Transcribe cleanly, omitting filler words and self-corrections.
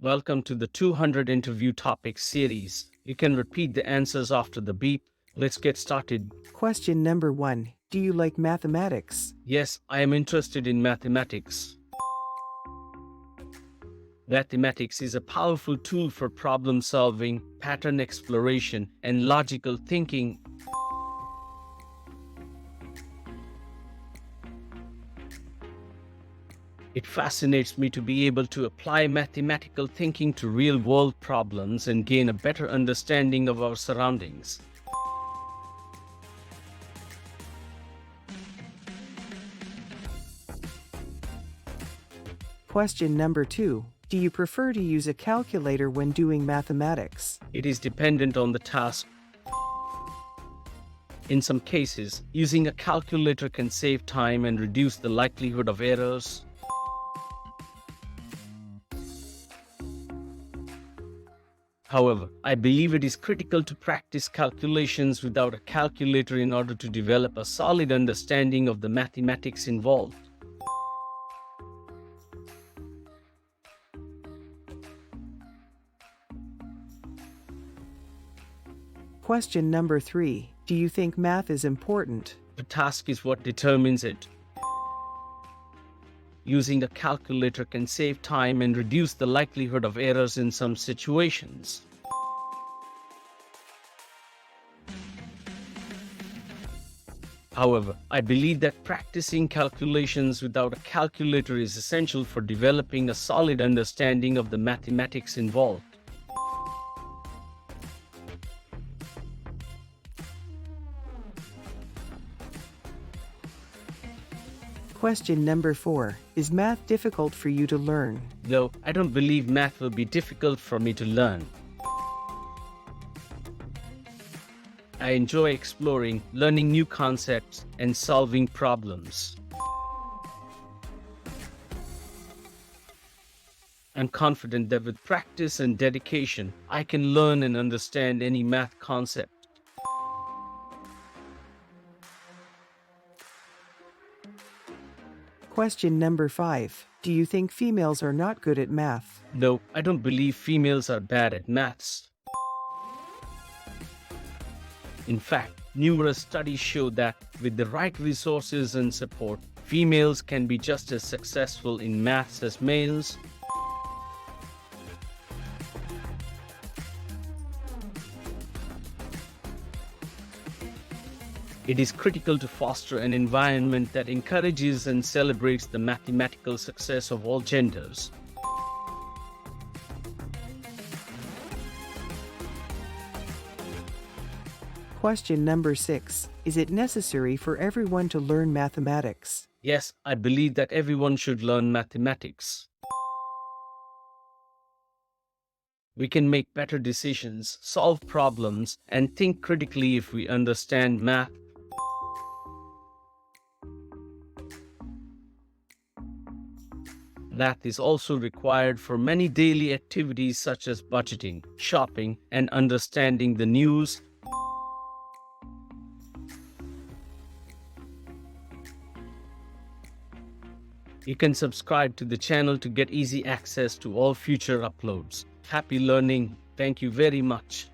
Welcome to the 200 interview topics series. You can repeat the answers after the beep. Let's get started. Question number 1. Do you like mathematics? Yes, I am interested in mathematics. Mathematics is a powerful tool for problem solving, pattern exploration, and logical thinking. It fascinates me to be able to apply mathematical thinking to real-world problems and gain a better understanding of our surroundings. Question number 2. Do you prefer to use a calculator when doing mathematics? It is dependent on the task. In some cases, using a calculator can save time and reduce the likelihood of errors. However, I believe it is critical to practice calculations without a calculator in order to develop a solid understanding of the mathematics involved. Question number 3. Do you think math is important? The task is what determines it. Using a calculator can save time and reduce the likelihood of errors in some situations. However, I believe that practicing calculations without a calculator is essential for developing a solid understanding of the mathematics involved. Question number 4. Is math difficult for you to learn? Though I don't believe math will be difficult for me to learn. I enjoy exploring, learning new concepts, and solving problems. I'm confident that with practice and dedication, I can learn and understand any math concept. Question number 5. Do you think females are not good at math? No, I don't believe females are bad at maths. In fact, numerous studies show that with the right resources and support, females can be just as successful in maths as males. It is critical to foster an environment that encourages and celebrates the mathematical success of all genders. Question number 6. Is it necessary for everyone to learn mathematics? Yes, I believe that everyone should learn mathematics. We can make better decisions, solve problems, and think critically if we understand math. Math is also required for many daily activities such as budgeting, shopping, and understanding the news. You can subscribe to the channel to get easy access to all future uploads. Happy learning. Thank you very much.